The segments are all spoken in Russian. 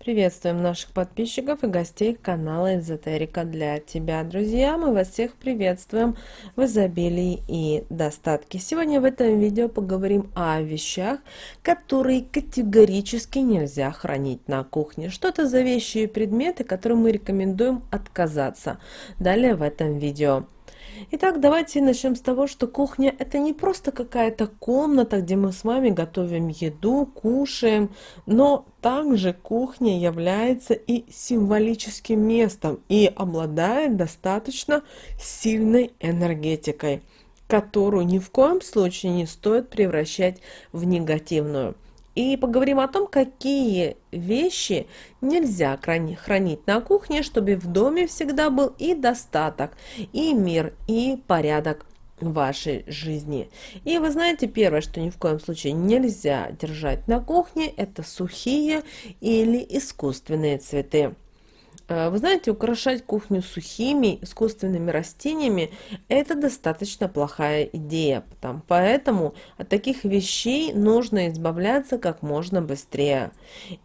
Приветствуем наших подписчиков и гостей канала Эзотерика для тебя, друзья. Мы вас всех приветствуем в изобилии и достатке. Сегодня в этом видео поговорим о вещах, которые категорически нельзя хранить на кухне. Что это за вещи и предметы, которые мы рекомендуем отказаться. Далее в этом видео. Итак, давайте начнем с того, что кухня – это не просто какая-то комната, где мы с вами готовим еду, кушаем, но также кухня является и символическим местом и обладает достаточно сильной энергетикой, которую ни в коем случае не стоит превращать в негативную. И поговорим о том, какие вещи нельзя хранить на кухне, чтобы в доме всегда был и достаток, и мир, и порядок в вашей жизни. И вы знаете, первое, что ни в коем случае нельзя держать на кухне, это сухие или искусственные цветы. Вы знаете, украшать кухню сухими искусственными растениями – это достаточно плохая идея. Поэтому от таких вещей нужно избавляться как можно быстрее.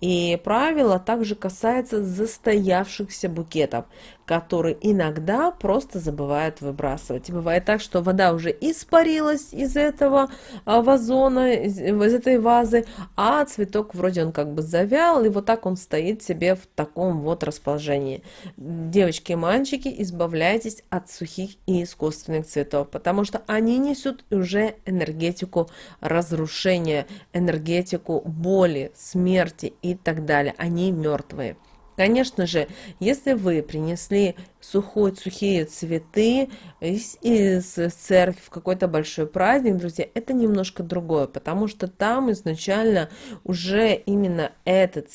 И правило также касается застоявшихся букетов, которые иногда просто забывают выбрасывать. И бывает так, что вода уже испарилась из этого вазона, из этой вазы, а цветок вроде он как бы завял, и вот так он стоит себе в таком вот расположении. Девочки и мальчики, избавляйтесь от сухих и искусственных цветов, потому что они несут уже энергетику разрушения, энергетику боли, смерти и так далее. Они мертвые. Конечно же, если вы принесли сухие цветы из церкви в какой-то большой праздник, друзья, это немножко другое, потому что там изначально уже именно этот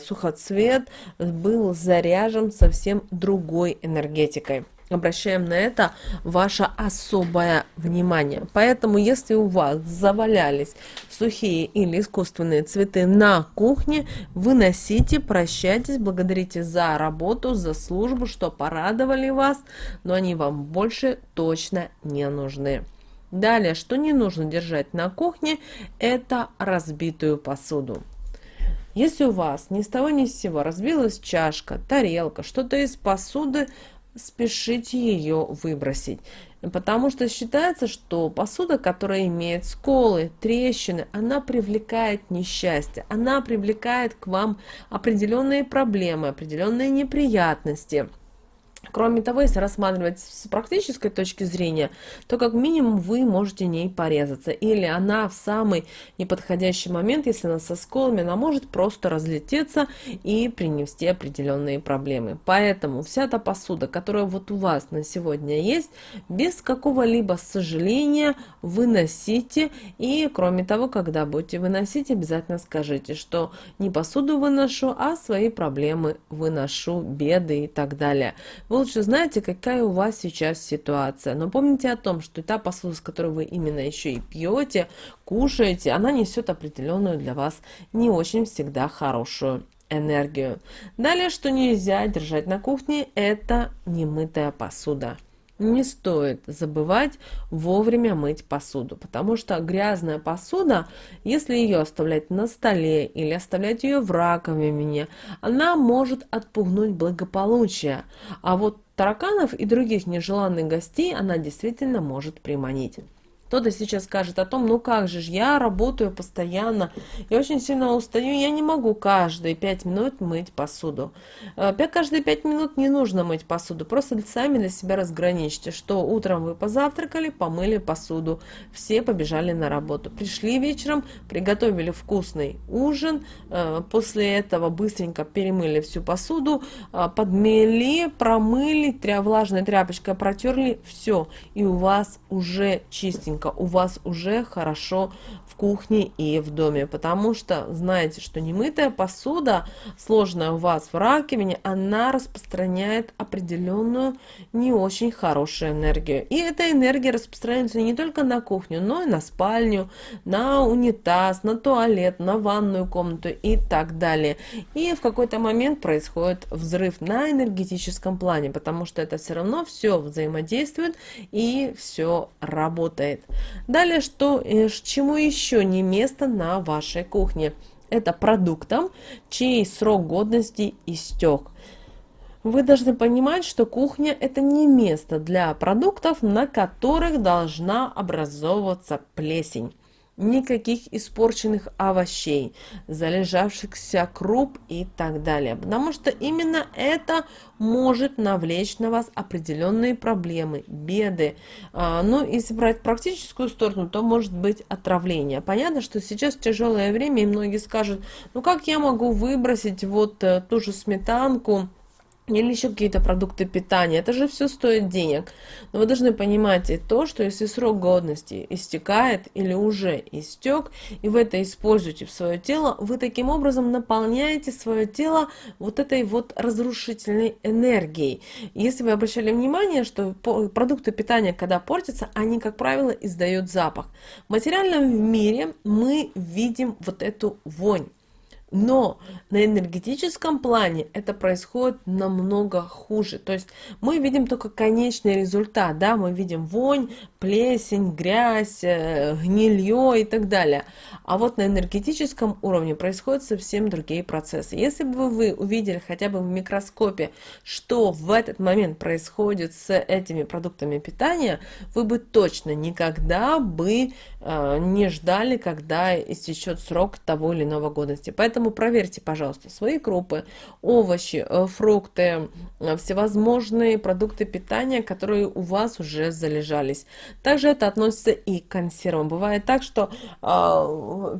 сухоцвет был заряжен совсем другой энергетикой. Обращаем на это ваше особое внимание. Поэтому, если у вас завалялись сухие или искусственные цветы на кухне, выносите, прощайтесь, благодарите за работу, за службу, что порадовали вас, но они вам больше точно не нужны. Далее, что не нужно держать на кухне, это разбитую посуду. Если у вас ни с того ни с сего разбилась чашка, тарелка, что-то из посуды, спешите ее выбросить, потому что считается, что посуда, которая имеет сколы, трещины, она привлекает несчастье, она привлекает к вам определенные проблемы, определенные неприятности. Кроме того, если рассматривать с практической точки зрения, то как минимум вы можете ней порезаться. Или она в самый неподходящий момент, если она со сколами, она может просто разлететься и принести определенные проблемы. Поэтому вся та посуда, которая вот у вас на сегодня есть, без какого-либо сожаления выносите. И кроме того, когда будете выносить, обязательно скажите, что не посуду выношу, а свои проблемы выношу, беды и так далее. Вы лучше знаете, какая у вас сейчас ситуация. Но помните о том, что та посуда, с которой вы именно еще и пьете, кушаете, она несет определенную для вас не очень всегда хорошую энергию. Далее, что нельзя держать на кухне, это немытая посуда. Не стоит забывать вовремя мыть посуду, потому что грязная посуда, если ее оставлять на столе или оставлять ее в раковине, она может отпугнуть благополучие, а вот тараканов и других нежеланных гостей она действительно может приманить. Кто-то сейчас скажет о том, ну как же, я работаю постоянно, я очень сильно устаю, я не могу каждые 5 минут мыть посуду. Каждые 5 минут не нужно мыть посуду, просто сами для себя разграничьте, что утром вы позавтракали, помыли посуду, все побежали на работу, пришли вечером, приготовили вкусный ужин, после этого быстренько перемыли всю посуду, подмели, промыли, влажной тряпочкой протерли, все, и у вас уже чистенько. У вас уже хорошо в кухне и в доме, потому что знаете, что немытая посуда, сложная у вас в раковине, она распространяет определенную не очень хорошую энергию. И эта энергия распространяется не только на кухню, но и на спальню, на унитаз, на туалет, на ванную комнату и так далее. И в какой-то момент происходит взрыв на энергетическом плане, потому что это все равно все взаимодействует и все работает. Далее, чему еще не место на вашей кухне? это продуктам, чей срок годности истек. Вы должны понимать, что кухня – это не место для продуктов, на которых должна образовываться плесень. Никаких испорченных овощей, залежавшихся круп и так далее. Потому что именно это может навлечь на вас определенные проблемы, беды. Ну, если брать практическую сторону, то может быть отравление. Понятно, что сейчас тяжелое время, и многие скажут, ну как я могу выбросить вот ту же сметанку, или еще какие-то продукты питания. Это же все стоит денег. Но вы должны понимать и то, что если срок годности истекает или уже истек, и вы это используете в свое тело, вы таким образом наполняете свое тело вот этой вот разрушительной энергией. Если вы обращали внимание, что продукты питания, когда портятся, они, как правило, издают запах. В материальном мире мы видим вот эту вонь. Но на энергетическом плане это происходит намного хуже. То есть мы видим только конечный результат, да, мы видим вонь, плесень, грязь, гнилье и так далее. А вот на энергетическом уровне происходят совсем другие процессы. Если бы вы увидели хотя бы в микроскопе, что в этот момент происходит с этими продуктами питания, вы бы точно никогда бы не ждали, когда истечет срок того или иного годности. Поэтому проверьте, пожалуйста, свои крупы, овощи, фрукты, всевозможные продукты питания, которые у вас уже залежались. Также это относится и к консервам. Бывает так, что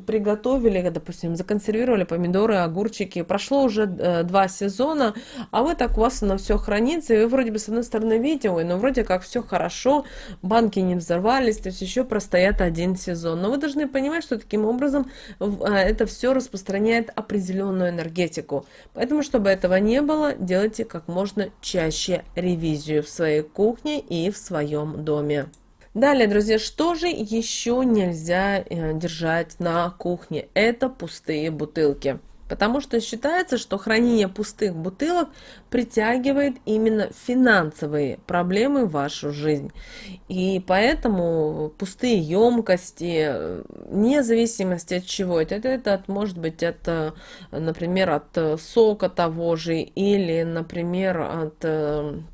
приготовили, допустим, законсервировали помидоры, огурчики, прошло уже 2 сезона, а вы так, у вас оно все хранится, и вы вроде бы с одной стороны видите, ой, ну вроде как все хорошо, банки не взорвались, то есть еще простоят 1 сезон. Но вы должны понимать, что таким образом это все распространяет определенную энергетику. Поэтому, чтобы этого не было, делайте как можно чаще ревизию в своей кухне и в своем доме. Далее, друзья, что же еще нельзя держать на кухне? Это пустые бутылки. Потому что считается, что хранение пустых бутылок притягивает именно финансовые проблемы в вашу жизнь. И поэтому пустые емкости, вне зависимости от чего это может быть от, например, от сока того же, или, например,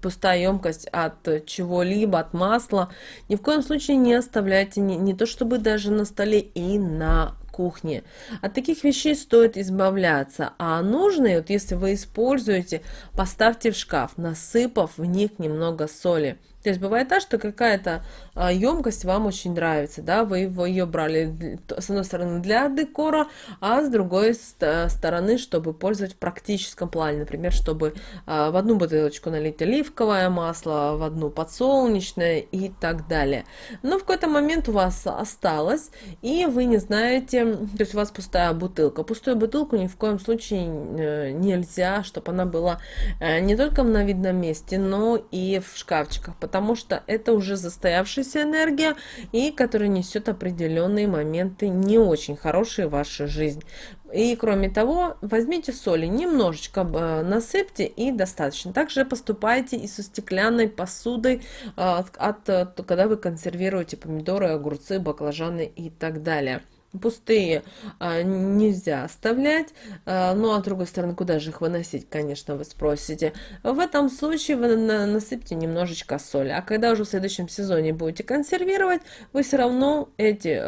пустая емкость от чего-либо, от масла. Ни в коем случае не оставляйте, не то чтобы даже на столе, и на кухне. От таких вещей стоит избавляться, а нужные, вот если вы используете, поставьте в шкаф, насыпав в них немного соли. То есть бывает так, что какая-то емкость вам очень нравится, да, вы ее брали с одной стороны для декора, а с другой стороны, чтобы пользовать в практическом плане, например, чтобы в одну бутылочку налить оливковое масло, в одну подсолнечное и так далее. Но в какой-то момент у вас осталось, и вы не знаете, то есть у вас пустая бутылка. Пустую бутылку ни в коем случае нельзя, чтобы она была не только на видном месте, но и в шкафчиках, потому что это уже застоявшаяся энергия, и которая несет определенные моменты не очень хорошие в вашу жизнь. И кроме того, возьмите соли, немножечко насыпьте, и достаточно. Также поступайте и со стеклянной посудой, когда вы консервируете помидоры, огурцы, баклажаны и так далее. Пустые нельзя оставлять, ну а с другой стороны, куда же их выносить, конечно, вы спросите. В этом случае вы насыпьте немножечко соли, а когда уже в следующем сезоне будете консервировать, вы все равно эти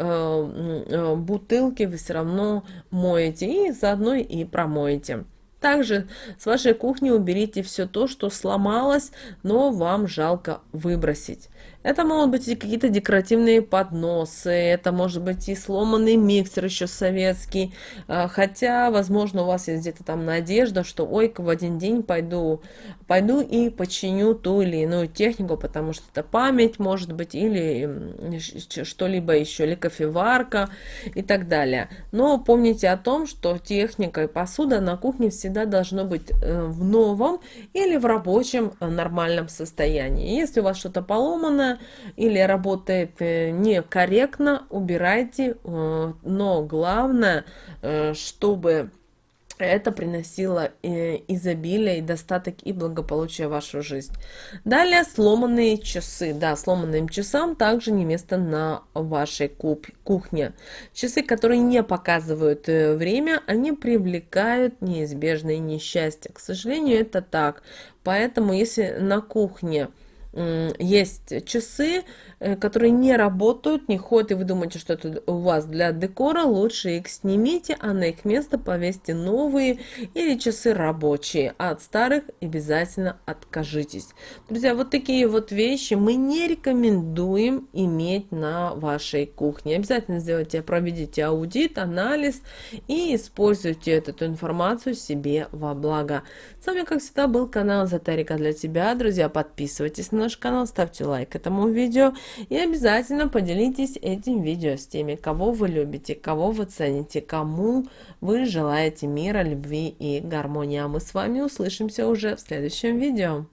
бутылки вы все равно моете и заодно и промоете. Также с вашей кухни уберите все то, что сломалось, но вам жалко выбросить. Это могут быть и какие-то декоративные подносы, это может быть и сломанный миксер еще советский, хотя, возможно, у вас есть где-то там надежда, что ой-ка в один день пойду и починю ту или иную технику, потому что это память, может быть, или что-либо еще, или кофеварка и так далее. Но помните о том, что техника и посуда на кухне всегда должно быть в новом или в рабочем нормальном состоянии. Если у вас что-то поломано или работает некорректно, убирайте, но главное, чтобы это приносило изобилие, и достаток и благополучие в вашу жизнь. Далее сломанные часы. Да, сломанным часам также не место на вашей кухне. Часы, которые не показывают время, они привлекают неизбежные несчастья. К сожалению, это так. Поэтому, если на кухне есть часы, которые не работают, не ходят, и вы думаете, что это у вас для декора, лучше их снимите, а на их место повесьте новые или часы рабочие, а от старых обязательно откажитесь. Друзья, вот такие вот вещи мы не рекомендуем иметь на вашей кухне. Обязательно сделайте, проведите аудит, анализ и используйте эту информацию себе во благо. С вами, как всегда, был канал Эзотерика для тебя. Друзья, подписывайтесь на наш канал, ставьте лайк этому видео и обязательно поделитесь этим видео с теми, кого вы любите, кого вы цените, кому вы желаете мира, любви и гармонии. А мы с вами услышимся уже в следующем видео.